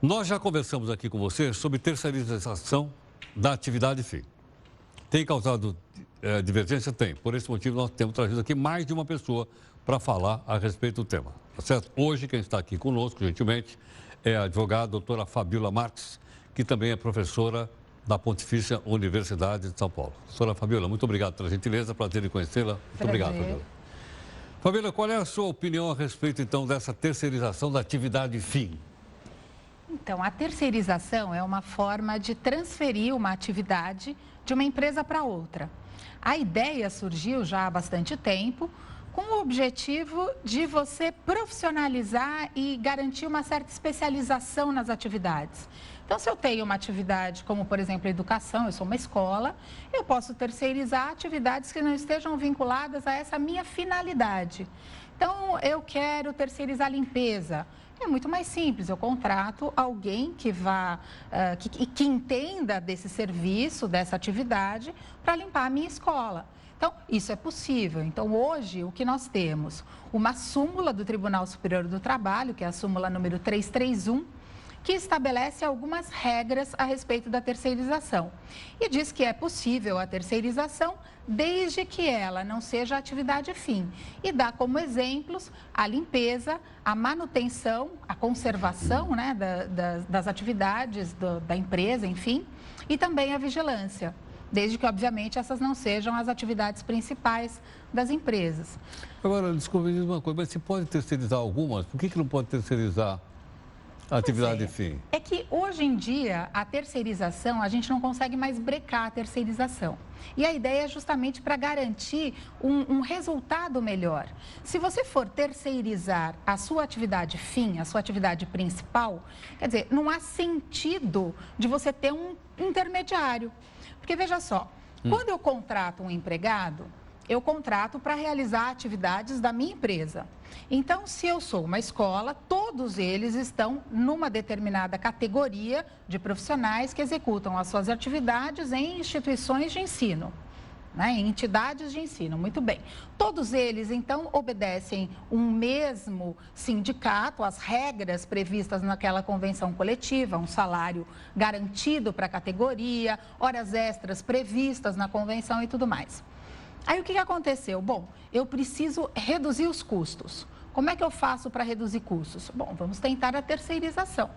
Nós já conversamos aqui com você sobre terceirização da atividade fim. Tem causado divergência? Tem. Por esse motivo, nós temos trazido aqui mais de uma pessoa para falar a respeito do tema. Tá certo? Hoje, quem está aqui conosco, gentilmente, é a advogada doutora Fabíola Marques, que também é professora da Pontifícia Universidade de São Paulo. Doutora Fabíola, muito obrigado pela gentileza, prazer em conhecê-la. Muito obrigado, Fabíola. Fabíola, qual é a sua opinião a respeito, então, dessa terceirização da atividade fim? Então, a terceirização é uma forma de transferir uma atividade de uma empresa para outra. A ideia surgiu já há bastante tempo com o objetivo de você profissionalizar e garantir uma certa especialização nas atividades. Então, se eu tenho uma atividade como, por exemplo, a educação, eu sou uma escola, eu posso terceirizar atividades que não estejam vinculadas a essa minha finalidade. Então, eu quero terceirizar a limpeza. É muito mais simples, eu contrato alguém que que entenda desse serviço, dessa atividade, para limpar a minha escola. Então, isso é possível. Então, hoje, o que nós temos? Uma súmula do Tribunal Superior do Trabalho, que é a súmula número 331, que estabelece algumas regras a respeito da terceirização. E diz que é possível a terceirização desde que ela não seja atividade fim. E dá como exemplos a limpeza, a manutenção, a conservação, né, das atividades da empresa, enfim, e também a vigilância. Desde que, obviamente, essas não sejam as atividades principais das empresas. Agora, descobri uma coisa, mas se pode terceirizar algumas, por que não pode terceirizar a atividade fim? É que hoje em dia, a terceirização, a gente não consegue mais brecar a terceirização. E a ideia é justamente para garantir um resultado melhor. Se você for terceirizar a sua atividade fim, a sua atividade principal, quer dizer, não há sentido de você ter um intermediário. Porque veja só, quando eu contrato um empregado, eu contrato para realizar atividades da minha empresa. Então, se eu sou uma escola, todos eles estão numa determinada categoria de profissionais que executam as suas atividades em instituições de ensino, né? Em entidades de ensino, muito bem. Todos eles, então, obedecem um mesmo sindicato, as regras previstas naquela convenção coletiva, um salário garantido para a categoria, horas extras previstas na convenção e tudo mais. Aí, o que aconteceu? Bom, eu preciso reduzir os custos. Como é que eu faço para reduzir custos? Bom, vamos tentar a terceirização.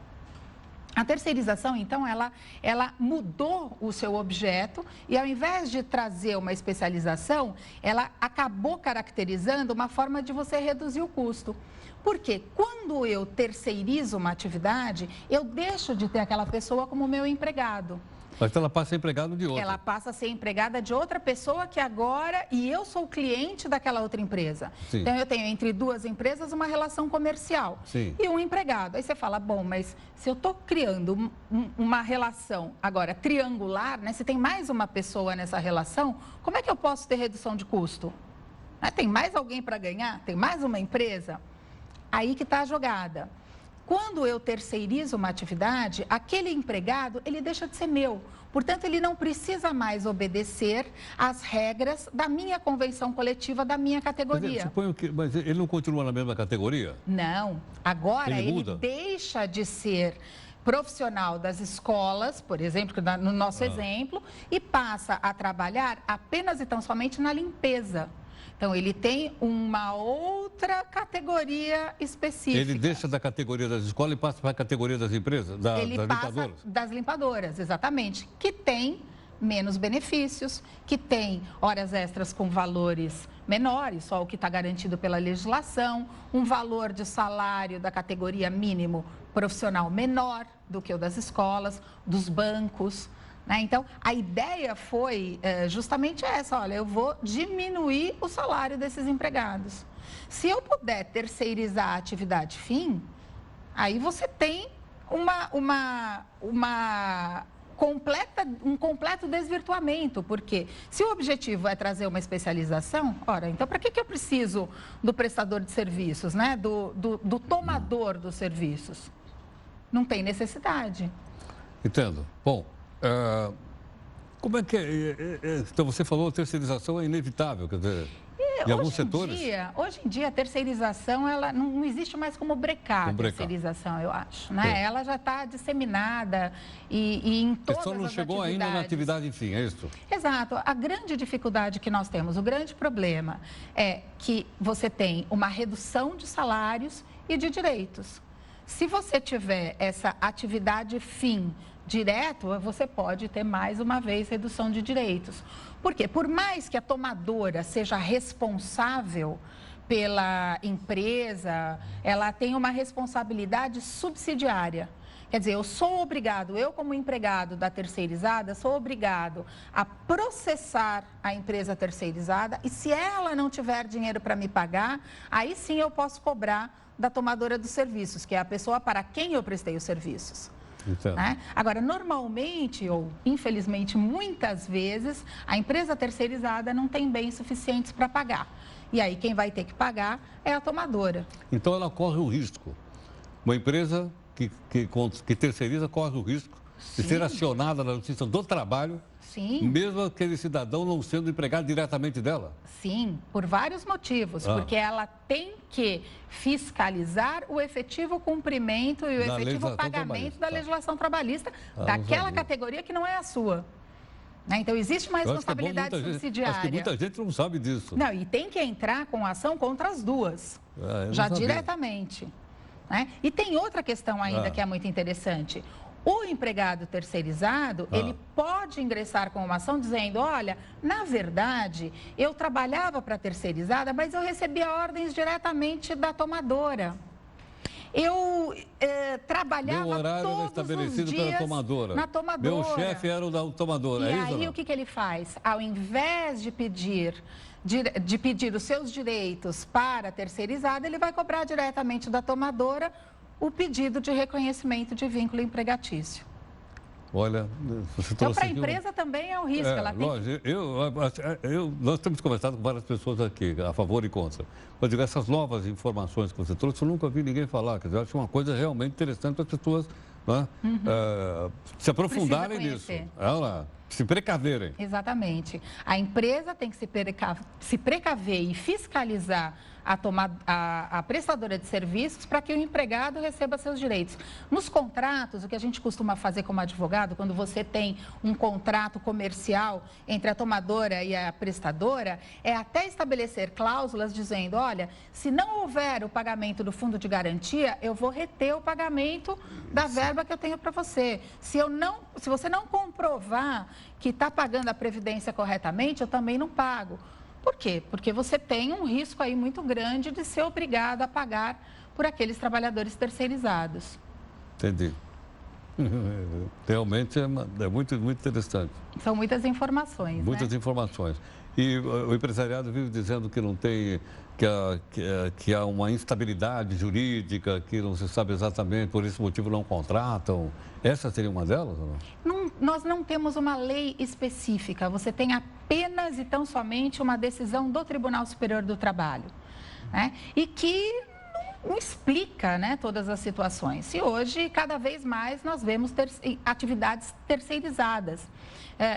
A terceirização, então, ela mudou o seu objeto e, ao invés de trazer uma especialização, ela acabou caracterizando uma forma de você reduzir o custo. Porque quando eu terceirizo uma atividade, eu deixo de ter aquela pessoa como meu empregado. Mas ela passa a ser empregada de outra. Ela passa a ser empregada de outra pessoa que agora... E eu sou cliente daquela outra empresa. Sim. Então, eu tenho entre duas empresas uma relação comercial. Sim. E um empregado. Aí você fala, bom, mas se eu estou criando uma relação agora triangular, né? Se tem mais uma pessoa nessa relação, como é que eu posso ter redução de custo? Tem mais alguém para ganhar? Tem mais uma empresa? Aí que está a jogada. Quando eu terceirizo uma atividade, aquele empregado, ele deixa de ser meu. Portanto, ele não precisa mais obedecer às regras da minha convenção coletiva, da minha categoria. Mas ele não continua na mesma categoria? Não. Agora, ele muda? deixa de ser profissional das escolas, por exemplo, no nosso exemplo, e passa a trabalhar apenas e tão somente na limpeza. Então, ele tem uma outra categoria específica. Ele deixa da categoria das escolas e passa para a categoria das empresas, das limpadoras? Das limpadoras, exatamente. Que tem menos benefícios, que tem horas extras com valores menores, só o que está garantido pela legislação, um valor de salário da categoria mínimo profissional menor do que o das escolas, dos bancos. Então, a ideia foi justamente essa, olha, eu vou diminuir o salário desses empregados. Se eu puder terceirizar a atividade fim, aí você tem um completo desvirtuamento, porque se o objetivo é trazer uma especialização, ora, então para que eu preciso do prestador de serviços, né? do tomador dos serviços? Não tem necessidade. Entendo. Bom, como é que é? Então, você falou que a terceirização é inevitável, quer dizer... Em alguns setores? Hoje em dia, a terceirização, ela não existe mais como brecar a terceirização, eu acho. Né? Ela já está disseminada e em todas as atividades. A pessoa não chegou ainda na atividade, enfim, é isso? Exato. A grande dificuldade que nós temos, o grande problema é que você tem uma redução de salários e de direitos. Se você tiver essa atividade fim direto, você pode ter mais uma vez redução de direitos. Por quê? Por mais que a tomadora seja responsável pela empresa, ela tem uma responsabilidade subsidiária. Quer dizer, eu como empregado da terceirizada, sou obrigado a processar a empresa terceirizada e se ela não tiver dinheiro para me pagar, aí sim eu posso cobrar da tomadora dos serviços, que é a pessoa para quem eu prestei os serviços. Então. Né? Agora, normalmente, ou infelizmente, muitas vezes, a empresa terceirizada não tem bens suficientes para pagar. E aí, quem vai ter que pagar é a tomadora. Então, ela corre o risco. Uma empresa que terceiriza corre o risco de ser acionada na Justiça do Trabalho, mesmo aquele cidadão não sendo empregado diretamente dela. Sim, por vários motivos. Porque ela tem que fiscalizar o efetivo cumprimento e o efetivo pagamento da legislação trabalhista daquela categoria que não é a sua. Então, existe uma responsabilidade subsidiária. Acho que muita gente não sabe disso. Não, e tem que entrar com ação contra as duas, já diretamente. Né? E tem outra questão ainda que é muito interessante. O empregado terceirizado, ele pode ingressar com uma ação dizendo, olha, na verdade, eu trabalhava para a terceirizada, mas eu recebia ordens diretamente da tomadora. Eu trabalhava todos os dias pela tomadora. Na tomadora. Meu chefe era o da tomadora, é isso? E aí, o que ele faz? Ao invés de pedir os seus direitos para a terceirizada, ele vai cobrar diretamente da tomadora o pedido de reconhecimento de vínculo empregatício. Olha, então, para a empresa também é um risco. Ela tem nós temos conversado com várias pessoas aqui, a favor e contra. Eu digo, essas novas informações que você trouxe, eu nunca vi ninguém falar. Quer dizer, eu acho uma coisa realmente interessante para as pessoas se aprofundarem nisso. Se precaverem. Exatamente. A empresa tem que se precaver e fiscalizar a prestadora de serviços para que o empregado receba seus direitos. Nos contratos, o que a gente costuma fazer como advogado, quando você tem um contrato comercial entre a tomadora e a prestadora, é até estabelecer cláusulas dizendo, olha, se não houver o pagamento do fundo de garantia, eu vou reter o pagamento da verba que eu tenho para você. Se você não comprovar que está pagando a previdência corretamente, eu também não pago. Por quê? Porque você tem um risco aí muito grande de ser obrigado a pagar por aqueles trabalhadores terceirizados. Entendi. Realmente é muito, muito interessante. São muitas informações, Muitas informações. E o empresariado vive dizendo que não tem, que há uma instabilidade jurídica, que não se sabe exatamente, por esse motivo não contratam. Essa seria uma delas ou não? Nós não temos uma lei específica. Você tem apenas e tão somente uma decisão do Tribunal Superior do Trabalho, né? E que não explica, né, todas as situações. E hoje, cada vez mais, nós vemos atividades terceirizadas.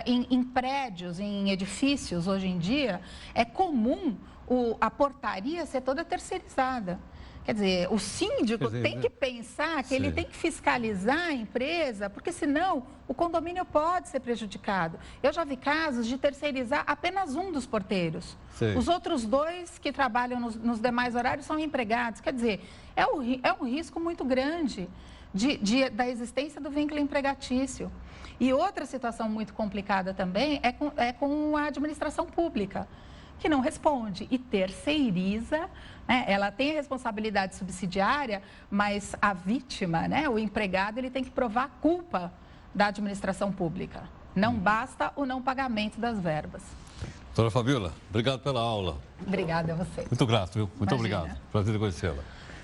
Em prédios, em edifícios, hoje em dia, é comum a portaria ser toda terceirizada. Quer dizer, o síndico tem que pensar que ele tem que fiscalizar a empresa, porque senão o condomínio pode ser prejudicado. Eu já vi casos de terceirizar apenas um dos porteiros. Os outros dois que trabalham nos demais horários são empregados. Quer dizer, é um risco muito grande da existência do vínculo empregatício. E outra situação muito complicada também é com a administração pública, que não responde e terceiriza, né? Ela tem a responsabilidade subsidiária, mas a vítima, né, o empregado, ele tem que provar a culpa da administração pública. Não basta o não pagamento das verbas. Doutora Fabíola, obrigado pela aula. Obrigada a você. Muito grato, viu? Muito obrigado. Prazer em conhecê-la.